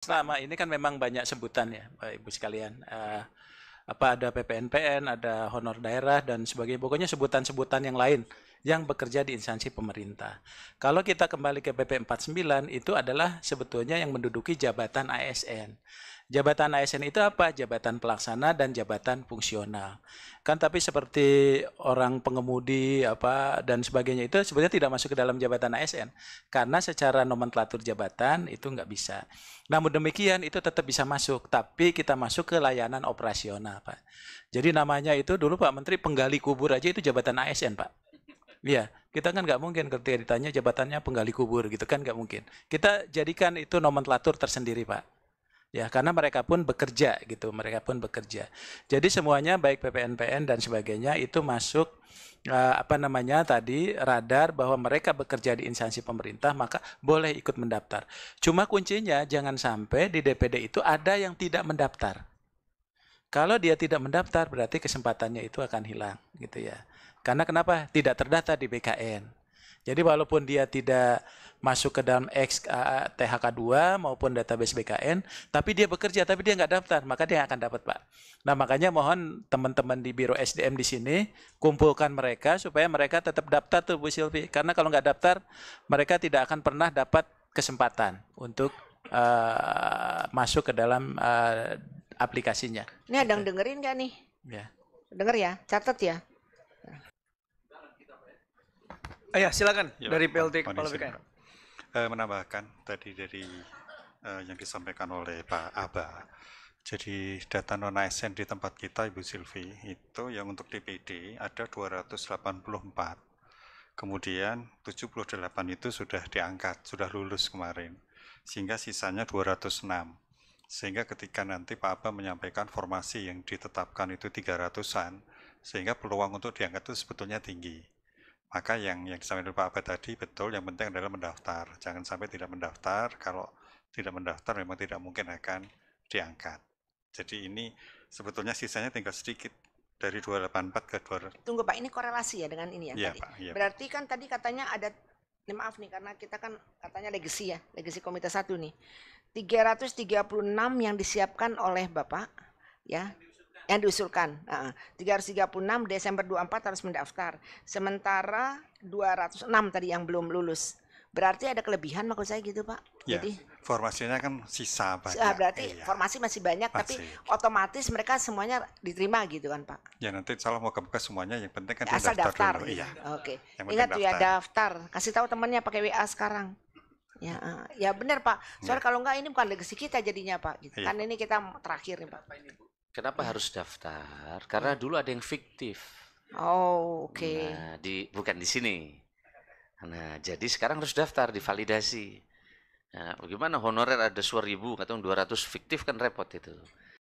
Selama ini kan memang banyak sebutan ya, Bapak Ibu sekalian. Apa ada PPNPN, ada honor daerah dan sebagainya. Pokoknya sebutan-sebutan yang lain yang bekerja di instansi pemerintah. Kalau kita kembali ke PP 49 itu adalah sebetulnya yang menduduki jabatan ASN. Jabatan ASN itu apa? Jabatan pelaksana dan jabatan fungsional. Kan tapi seperti orang pengemudi apa dan sebagainya itu sebenarnya tidak masuk ke dalam jabatan ASN karena secara nomenklatur jabatan itu nggak bisa. Namun demikian itu tetap bisa masuk, tapi kita masuk ke layanan operasional, Pak. Jadi namanya itu dulu Pak Menteri penggali kubur aja itu jabatan ASN, Pak. Iya, kita kan nggak mungkin ketika ditanya jabatannya penggali kubur gitu kan nggak mungkin. Kita jadikan itu nomenklatur tersendiri, Pak. Ya, karena mereka pun bekerja gitu, mereka pun bekerja. Jadi semuanya baik PPNPN dan sebagainya itu masuk apa namanya tadi radar bahwa mereka bekerja di instansi pemerintah maka boleh ikut mendaftar. Cuma kuncinya jangan sampai di DPD itu ada yang tidak mendaftar. Kalau dia tidak mendaftar berarti kesempatannya itu akan hilang gitu ya. Karena kenapa? Tidak terdaftar di BKN. Jadi walaupun dia tidak masuk ke dalam THK2 maupun database BKN, tapi dia bekerja, tapi dia nggak daftar, maka dia akan dapat, Pak. Nah, makanya mohon teman-teman di Biro SDM di sini, kumpulkan mereka supaya mereka tetap daftar tuh Bu Silvi. Karena kalau nggak daftar, mereka tidak akan pernah dapat kesempatan untuk masuk ke dalam aplikasinya. Ini ada yang dengerin nggak nih? Ya. Denger ya, catat ya. Ya, silakan Ya, dari Pak, PLT Pak Kepala Nisir. BKN. Menambahkan tadi dari yang disampaikan oleh Pak Aba. Jadi data non ASN di tempat kita Ibu Silvi itu yang untuk DPD ada 284. Kemudian 78 itu sudah diangkat, sudah lulus kemarin. Sehingga sisanya 206. Sehingga ketika nanti Pak Aba menyampaikan formasi yang ditetapkan itu 300-an, sehingga peluang untuk diangkat itu sebetulnya tinggi. Maka yang disampaikan Pak Abad tadi betul, yang penting adalah mendaftar. Jangan sampai tidak mendaftar, kalau tidak mendaftar memang tidak mungkin akan diangkat. Jadi ini sebetulnya sisanya tinggal sedikit, dari 284 ke 200. Tunggu Pak, ini korelasi ya dengan ini ya Iya, tadi. Pak, iya, Berarti kan tadi katanya ada, ini maaf nih karena kita kan katanya legacy ya, legacy Komite 1 nih. 336 yang disiapkan oleh Bapak ya, yang diusulkan. 336 Desember 24 harus mendaftar. Sementara 206 tadi yang belum lulus. Berarti ada kelebihan maksud saya gitu Pak. Ya, Jadi formasinya kan sisa banyak. berarti Iya, formasi masih banyak tapi masih. otomatis mereka semuanya diterima gitu kan Pak. Ya nanti insya Allah moga-moga semuanya, yang penting kan Asal daftar dulu. gitu. Iya. Oke. Yang penting Ingat tuh ya daftar. daftar. Kasih tahu temannya pakai WA sekarang. Ya, ya benar Pak. Soalnya kalau enggak ini bukan legacy kita jadinya Pak. Gitu. Iya. Kan ini kita terakhir nih Pak. Kenapa harus daftar? Karena dulu ada yang fiktif. Oh, oke. Nah, bukan di sini. Nah, jadi sekarang harus daftar, divalidasi. Nah, bagaimana honorer ada 1.000, katanya 200 fiktif kan repot itu.